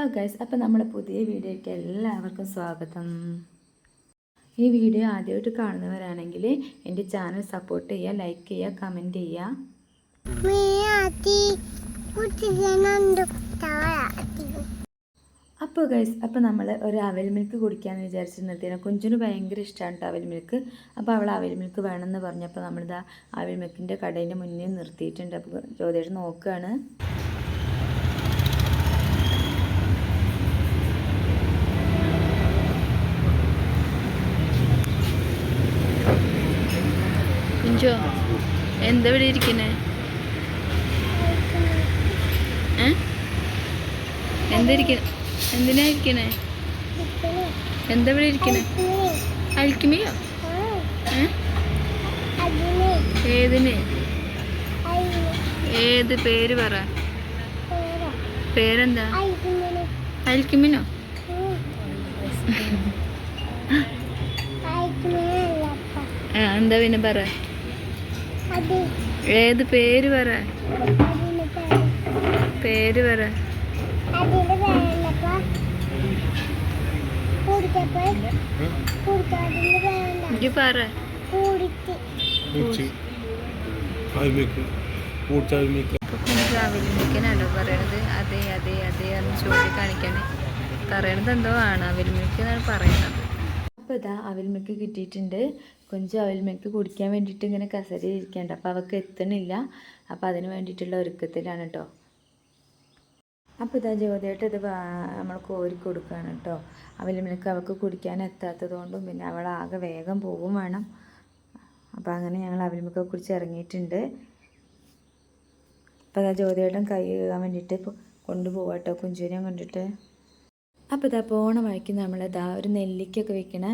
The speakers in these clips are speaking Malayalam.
ഹലോ ഗൈസ്, അപ്പോൾ നമ്മുടെ പുതിയ വീഡിയോയ്ക്ക് എല്ലാവർക്കും സ്വാഗതം. ഈ വീഡിയോ ആദ്യമായിട്ട് കാണുന്നവരാണെങ്കിൽ എൻ്റെ ചാനൽ സപ്പോർട്ട് ചെയ്യുക, ലൈക്ക് ചെയ്യുക, കമൻറ്റ് ചെയ്യുക. അപ്പോൾ ഗൈസ്, അപ്പോൾ നമ്മൾ ഒരു അവൽ മിൽക്ക് കുടിക്കാമെന്ന് വിചാരിച്ച് നിർത്തിയാണ്. കുഞ്ചിന് ഭയങ്കര ഇഷ്ടമാണ് കേട്ടോ അവൽ മിൽക്ക്. അപ്പോൾ അവൾ അവൽ മിൽക്ക് വേണമെന്ന് പറഞ്ഞപ്പോൾ നമ്മളിതാ അവൽ മിൽക്കിൻ്റെ കടേൻ്റെ മുന്നിൽ നിർത്തിയിട്ടുണ്ട്. അപ്പോൾ ജ്യോതിയേട്ടൻ നോക്കുകയാണ്. എന്താ ഇവിടെ ഇരിക്കണേ? എന്തിനാ ഇരിക്കണേ? എന്താ ഇവിടെ ഇരിക്കണേ? അൽക്കിമിയോ? ഏതിന്? ഏത് പേര് പറ. പേരെന്താ? അൽക്കിമിനോ? എന്താ പിന്നെ പറ. ഏത് പേര് പറ. പേര് പറ. പറ. അവൽമിൽക്കിനാണോ പറയണത്? അതെ അതെ അതെ എന്ന് ചൂണ്ടിക്കാണിക്കാണ് പറയണത്. എന്തോ ആണ് അവൽമിൽക്ക് എന്നാണ് പറയുന്നത്. അപ്പോൾ ഇതാ അവൽ മിൽക്ക് കിട്ടിയിട്ടുണ്ട്. കൊഞ്ച് അവൽ മിൽക്ക് കുടിക്കാൻ വേണ്ടിയിട്ട് ഇങ്ങനെ കസേരയിൽ ഇരിക്കേണ്ട. അപ്പോൾ അവൾക്ക് എത്തണില്ല. അപ്പോൾ അതിന് വേണ്ടിയിട്ടുള്ള ഒരുക്കത്തിലാണ് കേട്ടോ. അപ്പോൾ ഇതാ ജ്യോതിയായിട്ട് ഇത് നമ്മൾ കോരി കൊടുക്കുകയാണ് കേട്ടോ. അവൽ മിൽക്ക് അവൾക്ക് കുടിക്കാൻ എത്താത്തത് കൊണ്ടും പിന്നെ അവളാകെ വേഗം പോവും വേണം. അപ്പോൾ അങ്ങനെ ഞങ്ങൾ അവൽ മിൽക്ക് കുടിച്ച് ഇറങ്ങിയിട്ടുണ്ട്. അപ്പോൾ ഇതാ ജ്യോതിയായിട്ടും കൈ കഴുകാൻ വേണ്ടിയിട്ട് കൊണ്ടുപോകാം കേട്ടോ കുഞ്ചുവിനെ കണ്ടിട്ട്. അപ്പോൾ ഇതാ പോണ വഴിക്ക് നമ്മളിതാ ഒരു നെല്ലിക്കൊക്കെ വെക്കണ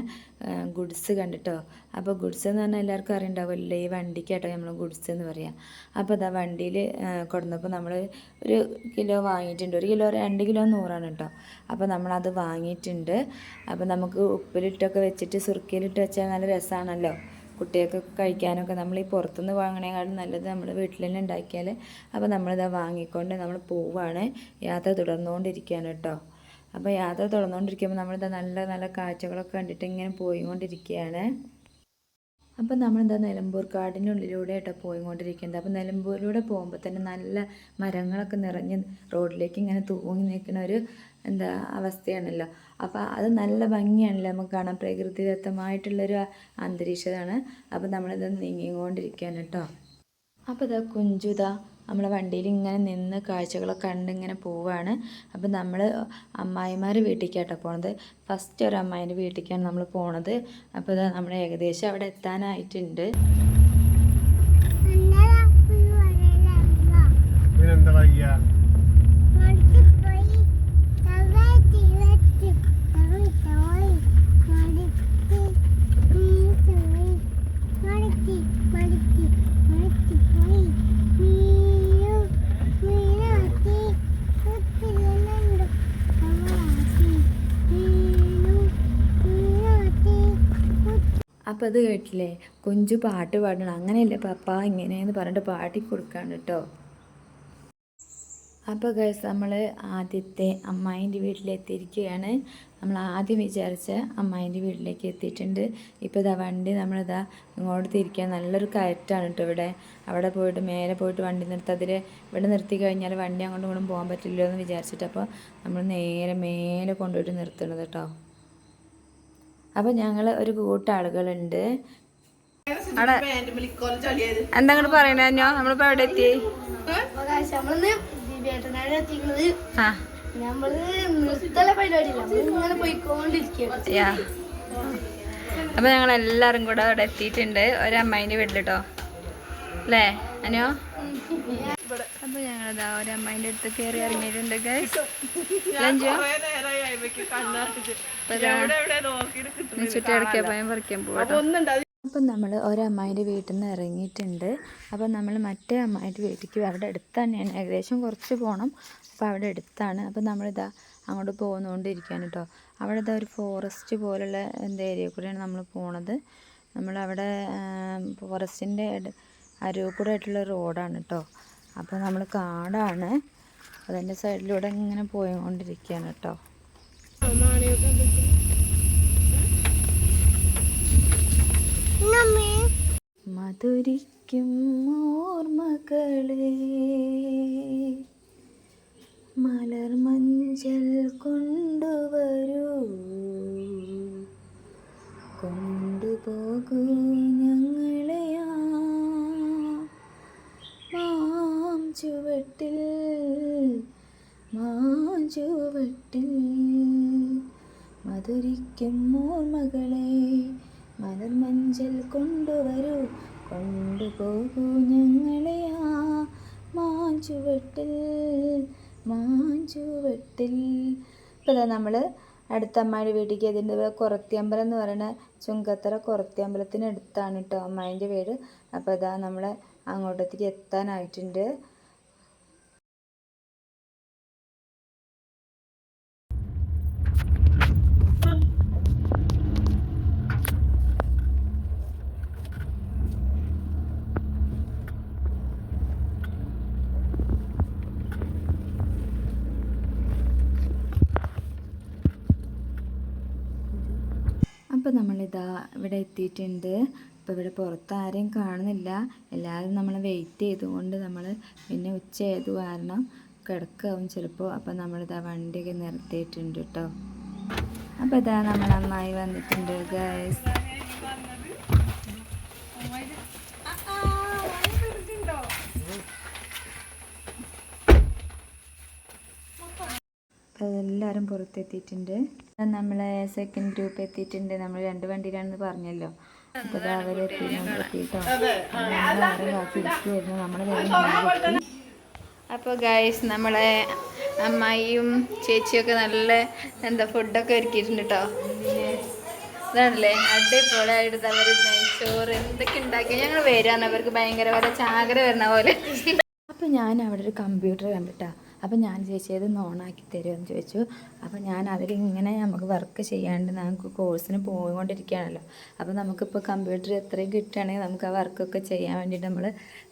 ഗുഡ്സ് കണ്ടിട്ടോ. അപ്പോൾ ഗുഡ്സ് എന്ന് പറഞ്ഞാൽ എല്ലാവർക്കും അറിയണ്ടാവുമല്ലോ, ഈ വണ്ടിക്കാട്ടോ നമ്മൾ ഗുഡ്സ് എന്ന് പറയാം. അപ്പോൾ ഇതാ വണ്ടിയിൽ കൊടുന്നപ്പോൾ നമ്മൾ ഒരു കിലോ വാങ്ങിയിട്ടുണ്ട്. 1 കിലോ 2 കിലോ 100 കേട്ടോ. അപ്പോൾ നമ്മളത് വാങ്ങിയിട്ടുണ്ട്. അപ്പോൾ നമുക്ക് ഉപ്പിലിട്ടൊക്കെ വെച്ചിട്ട് സുർക്കയിലിട്ട് വെച്ചാൽ നല്ല രസമാണല്ലോ കുട്ടികൾക്ക് കഴിക്കാനൊക്കെ. നമ്മൾ ഈ പുറത്തുനിന്ന് വാങ്ങണേക്കാളും നല്ലത് നമ്മൾ വീട്ടിൽ തന്നെ ഉണ്ടാക്കിയാൽ. അപ്പോൾ നമ്മളിതാ വാങ്ങിക്കൊണ്ട് നമ്മൾ പോവുകയാണ്. യാത്ര തുടർന്നുകൊണ്ടിരിക്കുകയാണ് കേട്ടോ. അപ്പോൾ യാത്ര തുടർന്നുകൊണ്ടിരിക്കുമ്പോൾ നമ്മളിതാ നല്ല നല്ല കാഴ്ചകളൊക്കെ കണ്ടിട്ട് ഇങ്ങനെ പോയിക്കൊണ്ടിരിക്കുകയാണ്. അപ്പോൾ നമ്മളിതാ നിലമ്പൂർ കാടിനുള്ളിലൂടെ ആയിട്ടോ പോയിക്കൊണ്ടിരിക്കുന്നത്. അപ്പോൾ നിലമ്പൂരിലൂടെ പോകുമ്പോൾ തന്നെ നല്ല മരങ്ങളൊക്കെ നിറഞ്ഞ് റോഡിലേക്ക് ഇങ്ങനെ തൂങ്ങി നിൽക്കുന്ന ഒരു അവസ്ഥയാണല്ലോ. അപ്പോൾ അത് നല്ല ഭംഗിയാണല്ലോ നമുക്ക് കാണാൻ. പ്രകൃതിദത്തമായിട്ടുള്ളൊരു അന്തരീക്ഷമാണ്. അപ്പോൾ നമ്മളിത് നീങ്ങിക്കൊണ്ടിരിക്കുകയാണ് കേട്ടോ. അപ്പോൾ ഇതാ കുഞ്ചുതാ നമ്മളെ വണ്ടിയിൽ ഇങ്ങനെ നിന്ന് കാഴ്ചകളൊക്കെ കണ്ട് ഇങ്ങനെ പോവുകയാണ്. അപ്പോൾ നമ്മൾ അമ്മായിമാർ വീട്ടിലേക്കാട്ടോ പോണത്. ഫസ്റ്റ് ഒരു അമ്മായിൻ്റെ വീട്ടിലേക്കാണ് നമ്മൾ പോണത്. അപ്പോൾ ഇതാ നമ്മൾ ഏകദേശം അവിടെ എത്താനായിട്ടുണ്ട്. അപ്പോൾ അത് കേട്ടില്ലേ, കുഞ്ചു പാട്ട് പാടണം. അങ്ങനെയല്ലേ പപ്പ ഇങ്ങനെയെന്ന് പറഞ്ഞിട്ട് പാടി കൊടുക്കാണ് കേട്ടോ. അപ്പോൾ ഗൈസ്, നമ്മൾ ആദ്യത്തെ അമ്മായിൻ്റെ വീട്ടിലെത്തിയിരിക്കുകയാണ്. നമ്മൾ ആദ്യം വിചാരിച്ച അമ്മായിൻ്റെ വീട്ടിലേക്ക് എത്തിയിട്ടുണ്ട്. ഇപ്പോൾ ഇതാ വണ്ടി നമ്മളിതാ ഇങ്ങോട്ട് തിരിക്കാൻ നല്ലൊരു കയറ്റാണ് കേട്ടോ ഇവിടെ. അവിടെ പോയിട്ട് മേലെ പോയിട്ട് വണ്ടി നിർത്തി അതിൽ ഇവിടെ നിർത്തി കഴിഞ്ഞാൽ വണ്ടി അങ്ങോട്ടും ഇങ്ങോട്ടും പോകാൻ പറ്റില്ലോ എന്ന് വിചാരിച്ചിട്ട് അപ്പോൾ നമ്മൾ നേരെ മേലെ കൊണ്ടുപോയിട്ട് നിർത്തുന്നത് കേട്ടോ. അപ്പോൾ ഞങ്ങൾ ഒരു കൂട്ടാളുകളുണ്ട് അവിടെ. എന്താ അങ്ങോട്ട് പറയണേ? നമ്മളിപ്പോൾ എവിടെ എത്തി? അപ്പോൾ ഞങ്ങളെല്ലാവരും കൂടെ അവിടെ എത്തിയിട്ടുണ്ട്. ഒരമ്മായിൻ്റെ വീട്ടിൽ കേട്ടോ, അല്ലേ അനോ? അപ്പോൾ ഞങ്ങളിതാ ഒരമ്മായിൻ്റെ അടുത്ത് കയറി ഇറങ്ങിയിട്ടുണ്ട് ഗൈസ്. ചുറ്റടക്കിയ പയം പറിക്കാൻ പോകാം. അപ്പം നമ്മൾ ഒരമ്മായിൻ്റെ വീട്ടിൽ നിന്ന് ഇറങ്ങിയിട്ടുണ്ട്. അപ്പം നമ്മൾ മറ്റേ അമ്മായിൻ്റെ വീട്ടിലേക്ക് അവിടെ അടുത്ത് തന്നെയാണ്, ഏകദേശം കുറച്ച് പോകണം. അപ്പോൾ അവിടെ അടുത്താണ്. അപ്പോൾ നമ്മളിതാ അങ്ങോട്ട് പോകുന്നുകൊണ്ടിരിക്കുകയാണ് കേട്ടോ. അവിടെ ഇതാ ഒരു ഫോറസ്റ്റ് പോലുള്ള ഏരിയ കൂടെയാണ് നമ്മൾ പോണത്. നമ്മളവിടെ ഫോറസ്റ്റിൻ്റെ അരുവ് കൂടെ ആയിട്ടുള്ള റോഡാണ് കേട്ടോ. അപ്പോൾ നമ്മൾ കാടാണ്. അതിൻ്റെ സൈഡിലൂടെ ഇങ്ങനെ പോയിക്കൊണ്ടിരിക്കുകയാണ് കേട്ടോ. മധുരിക്കും ഓർമ്മകളെ മലർമഞ്ചൽ കൊണ്ടുവരൂ, കൊണ്ടുപോകൂ ഞങ്ങളെയാ മാഞ്ചുവട്ടിൽ, മാഞ്ചുവട്ടിൽ. മധുരിക്കും ഓർമ്മകളെ മലർമഞ്ചൽ കൊണ്ടുവരൂ, കൊണ്ടുപോകൂ ഞങ്ങളെയാ മാഞ്ചുവട്ടിൽ, മാഞ്ചുവട്ടിൽ. ഇപ്പോൾ ഇതാ നമ്മൾ അടുത്ത അമ്മായിയുടെ വീട്ടിലേക്ക് അതിൻ്റെ കുറത്തിയമ്പലം എന്ന് പറയുന്ന ചുങ്കത്തറ കുറത്തിയമ്പലത്തിനടുത്താണ് കേട്ടോ അമ്മായിൻ്റെ വീട്. അപ്പോൾ ഇതാ നമ്മൾ അങ്ങോട്ടേക്ക് എത്താനായിട്ടുണ്ട്. അപ്പോൾ നമ്മളിതാ ഇവിടെ എത്തിയിട്ടുണ്ട്. അപ്പോൾ ഇവിടെ പുറത്ത് ആരെയും കാണുന്നില്ല, എല്ലാവരും നമ്മൾ വെയിറ്റ് ചെയ്തുകൊണ്ട് നമ്മൾ പിന്നെ ഉച്ചയായത് കാരണം കിടക്കാവും ചിലപ്പോൾ. അപ്പോൾ നമ്മളിതാ വണ്ടിയൊക്കെ നിർത്തിയിട്ടുണ്ട് കേട്ടോ. അപ്പോൾ ഇതാ നമ്മൾ അമ്മായി വന്നിട്ടുണ്ട് ഗൈസ്. അപ്പോൾ എല്ലാവരും പുറത്തെത്തിയിട്ടുണ്ട്. നമ്മളെ സെക്കൻഡ് ഗ്രൂപ്പ് എത്തിയിട്ടുണ്ട്. നമ്മൾ 2 വണ്ടിയിലാണെന്ന് പറഞ്ഞല്ലോ. അപ്പോൾ അത് അവരെത്തിയിട്ടോ. കാത്തിരിക്കുമായിരുന്നു നമ്മൾ. അപ്പോൾ ഗൈസ് നമ്മളെ അമ്മായിയും ചേച്ചിയൊക്കെ നല്ല ഫുഡൊക്കെ ഒരുക്കിയിട്ടുണ്ട് കേട്ടോ. ഇതാണല്ലേ അടിപൊളിയായിട്ട് അവർ നെയ്ച്ചോറ് എന്തൊക്കെ ഉണ്ടാക്കി ഞങ്ങൾ വരാന്ന് അവർക്ക് ഭയങ്കര പോലെ ചാകര വരുന്ന പോലെ. അപ്പോൾ ഞാൻ അവിടെ ഒരു കമ്പ്യൂട്ടർ കണ്ടിട്ടാ. അപ്പോൾ ഞാൻ ചേച്ചി അത് ഓണാക്കി തരുമെന്ന് ചോദിച്ചു. അപ്പോൾ ഞാൻ അതിലിങ്ങനെ നമുക്ക് വർക്ക് ചെയ്യാണ്ട് നമുക്ക് കോഴ്സിന് പോയിക്കൊണ്ടിരിക്കുകയാണല്ലോ. അപ്പോൾ നമുക്കിപ്പോൾ കമ്പ്യൂട്ടർ എത്രയും കിട്ടുകയാണെങ്കിൽ നമുക്ക് ആ വർക്കൊക്കെ ചെയ്യാൻ വേണ്ടിയിട്ട് നമ്മൾ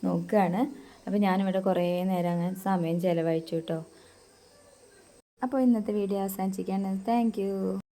നോക്കുകയാണ്. അപ്പോൾ ഞാനിവിടെ കുറേ നേരം അങ്ങനെ സമയം ചിലവഴിച്ചു കേട്ടോ. അപ്പോൾ ഇന്നത്തെ വീഡിയോ അവസാനിച്ചിരിക്കുകയാണ്. Thank you.